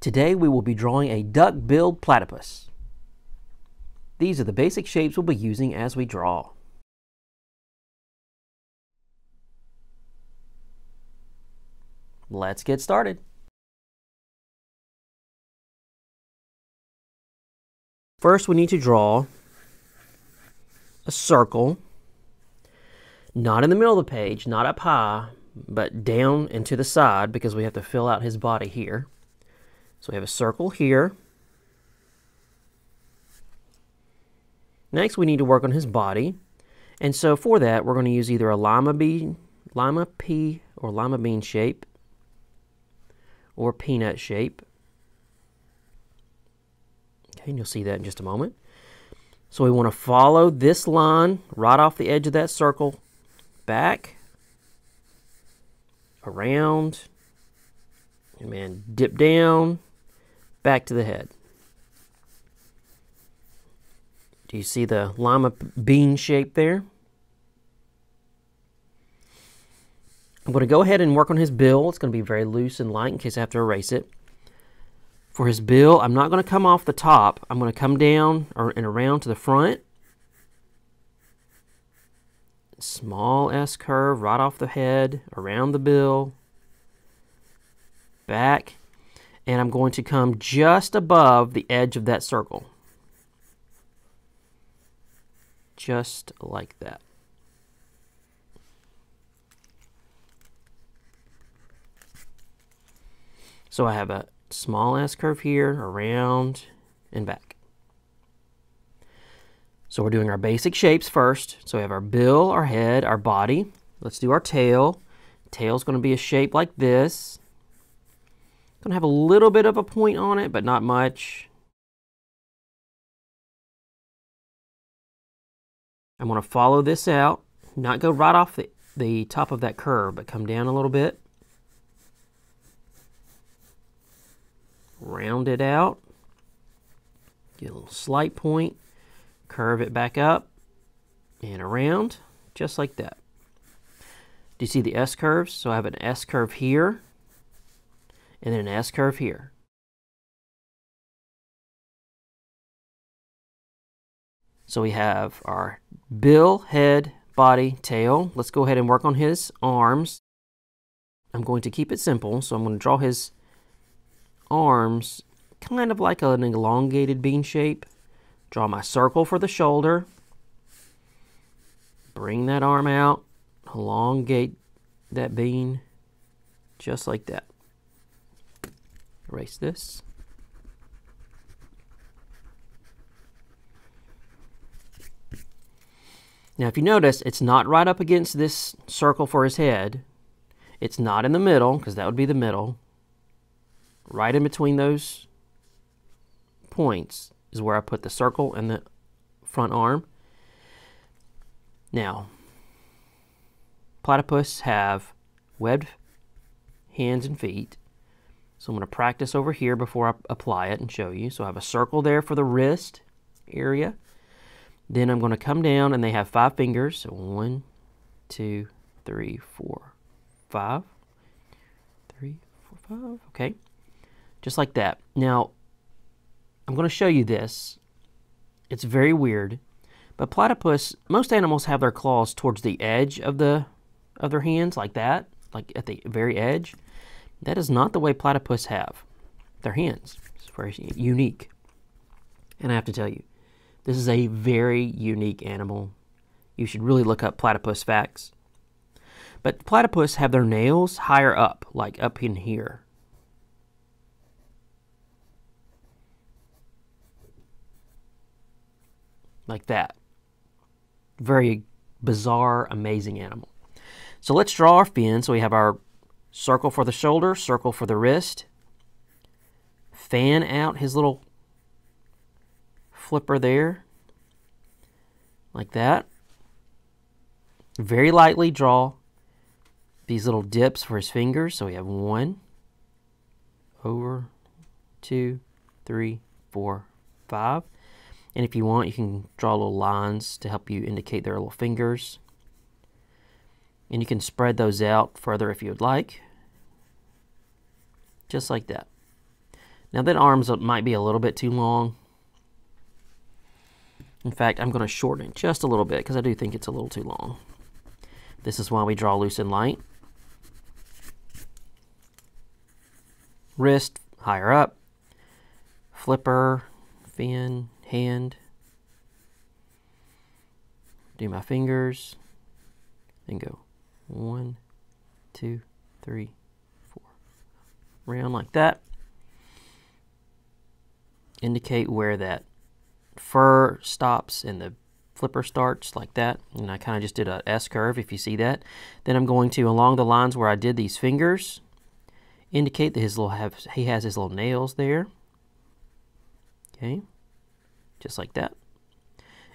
Today we will be drawing a duck-billed platypus. These are the basic shapes we'll be using as we draw. Let's get started. First, we need to draw a circle, not in the middle of the page, not up high, but down and to the side, because we have to fill out his body here. So we have a circle here. Next, we need to work on his body. And so for that, we're going to use either a lima pea or lima bean shape or peanut shape. Okay, and you'll see that in just a moment. So we want to follow this line right off the edge of that circle, back, around, and then dip down, back to the head. Do you see the lima bean shape there? I'm going to go ahead and work on his bill. It's going to be very loose and light in case I have to erase it. For his bill, I'm not going to come off the top. I'm going to come down and around to the front. Small S curve right off the head, around the bill, back, and I'm going to come just above the edge of that circle. Just like that. So I have a small S curve here, around and back. So we're doing our basic shapes first. So we have our bill, our head, our body. Let's do our tail. Tail's going to be a shape like this. Going to have a little bit of a point on it, but not much. I'm going to follow this out, not go right off the top of that curve, but come down a little bit. Round it out. Get a little slight point. Curve it back up and around, just like that. Do you see the S curves? So I have an S curve here, and then an S curve here. So we have our bill, head, body, tail. Let's go ahead and work on his arms. I'm going to keep it simple, so I'm going to draw his arms kind of like an elongated bean shape. Draw my circle for the shoulder. Bring that arm out. Elongate that bean just like that. Erase this. Now if you notice, it's not right up against this circle for his head. It's not in the middle, because that would be the middle. Right in between those points is where I put the circle and the front arm. Now, platypus have webbed hands and feet. So I'm going to practice over here before I apply it and show you. So I have a circle there for the wrist area. Then I'm going to come down, and they have 5 fingers. So 1, 2, 3, 4, 5. 3, 4, 5. Okay. Just like that. Now, I'm going to show you this. It's very weird. But platypus, most animals have their claws towards the edge of their hands, like that. Like at the very edge. That is not the way platypus have their hands. It's very unique. And I have to tell you, this is a very unique animal. You should really look up platypus facts. But platypus have their nails higher up, like up in here. Like that. Very bizarre, amazing animal. So let's draw our fin. So we have our circle for the shoulder, circle for the wrist. Fan out his little flipper there. Like that. Very lightly draw these little dips for his fingers. So we have 1, over, 2, 3, 4, 5. And if you want, you can draw little lines to help you indicate their little fingers. And you can spread those out further if you would like. Just like that. Now that arms might be a little bit too long. In fact, I'm going to shorten it just a little bit because I do think it's a little too long. This is why we draw loose and light. Wrist, higher up. Flipper, fin, hand. Do my fingers. Then go 1, 2, 3, 4. Round like that. Indicate where that fur stops and the flipper starts, like that. And I kind of just did a S curve, if you see that. Then I'm going to, along the lines where I did these fingers, indicate that he has his little nails there. Okay, just like that.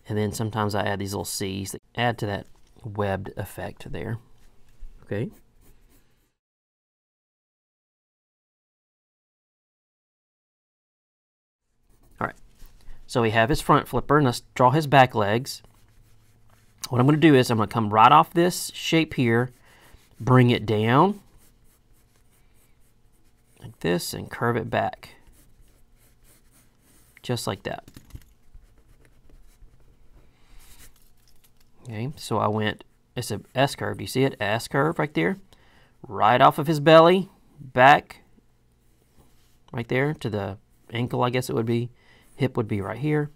And then sometimes I add these little C's that add to that webbed effect there. Okay. All right. So we have his front flipper, and let's draw his back legs. What I'm going to do is I'm going to come right off this shape here, bring it down like this, and curve it back. Just like that. Okay, so I went, it's a S curve. Do you see it? S curve right there. Right off of his belly, back, right there to the ankle, I guess it would be. Hip would be right here.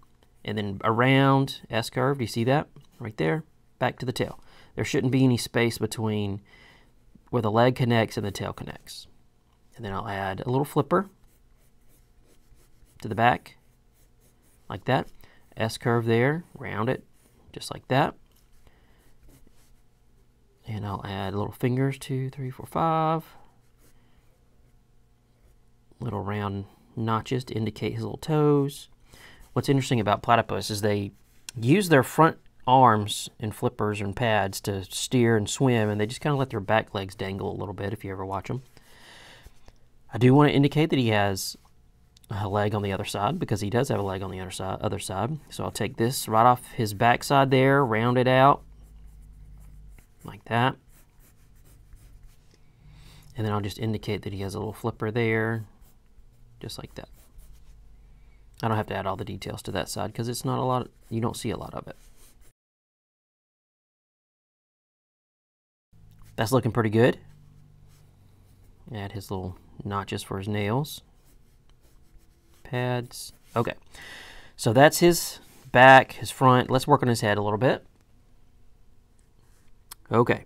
And then around, S curve. Do you see that? Right there. Back to the tail. There shouldn't be any space between where the leg connects and the tail connects. And then I'll add a little flipper to the back. Like that. S curve there, round it, just like that. And I'll add little fingers, 2, 3, 4, 5. Little round notches to indicate his little toes. What's interesting about platypus is they use their front arms and flippers and pads to steer and swim, and they just kind of let their back legs dangle a little bit if you ever watch them. I do want to indicate that he has a leg on the other side, because he does have a leg on the other side. So I'll take this right off his back side there, round it out like that. And then I'll just indicate that he has a little flipper there, just like that. I don't have to add all the details to that side because it's not a lot, you don't see a lot of it. That's looking pretty good. Add his little notches for his nails. Pads. Okay, so that's his back, his front. Let's work on his head a little bit. Okay,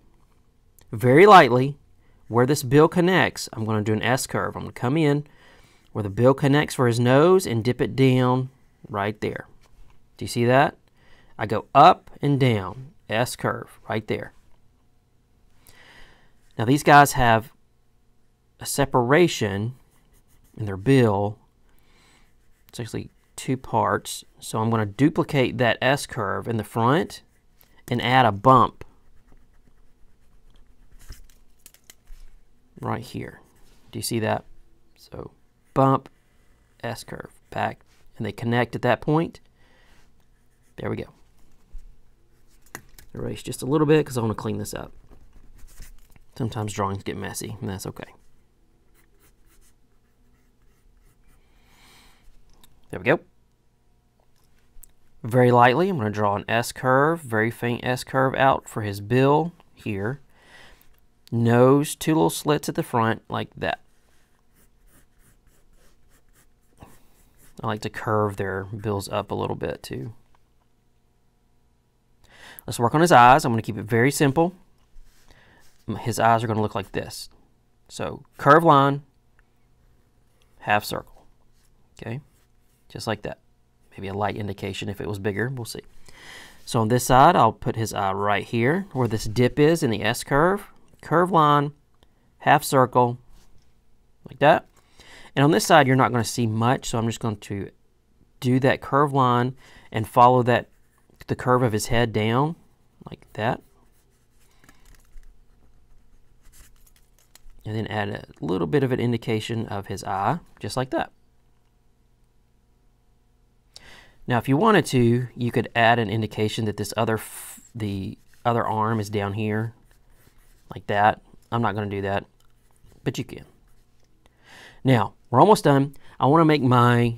very lightly where this bill connects, I'm going to do an S curve. I'm going to come in where the bill connects for his nose and dip it down right there. Do you see that? I go up and down, S curve right there. Now these guys have a separation in their bill. It's actually two parts. So I'm going to duplicate that S curve in the front and add a bump right here. Do you see that? So bump, S curve, back, and they connect at that point. There we go. Erase just a little bit because I want to clean this up. Sometimes drawings get messy, and that's okay. There we go. Very lightly, I'm going to draw an S curve, very faint S curve out for his bill here. Nose, two little slits at the front like that. I like to curve their bills up a little bit too. Let's work on his eyes. I'm going to keep it very simple. His eyes are going to look like this. So curved line, half circle. Okay, just like that. Maybe a light indication if it was bigger. We'll see. So on this side, I'll put his eye right here where this dip is in the S curve. Curved line, half circle, like that. And on this side, you're not going to see much, so I'm just going to do that curved line and follow that, the curve of his head down, like that. And then add a little bit of an indication of his eye, just like that. Now, if you wanted to, you could add an indication that this the other arm is down here, like that. I'm not going to do that, but you can. Now, we're almost done. I want to make my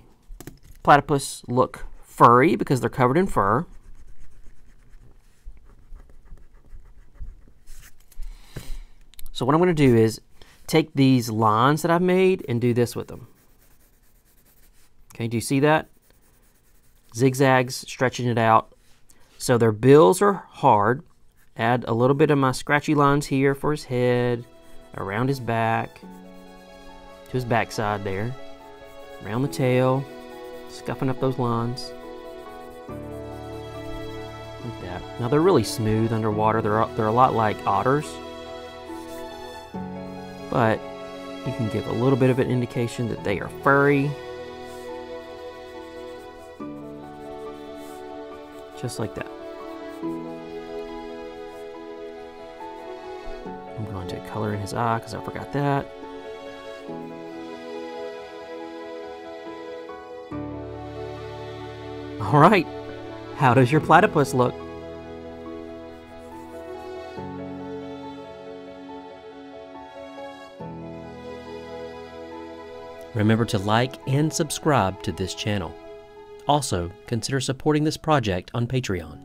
platypus look furry because they're covered in fur. So what I'm going to do is take these lines that I've made and do this with them. Okay, do you see that? Zigzags, stretching it out. So their bills are hard. Add a little bit of my scratchy lines here for his head, around his back, to his backside there, around the tail, scuffing up those lines. Like that. Now they're really smooth underwater. They're a lot like otters. But you can give a little bit of an indication that they are furry. Just like that. I'm going to color in his eye because I forgot that. All right, how does your platypus look? Remember to like and subscribe to this channel. Also, consider supporting this project on Patreon.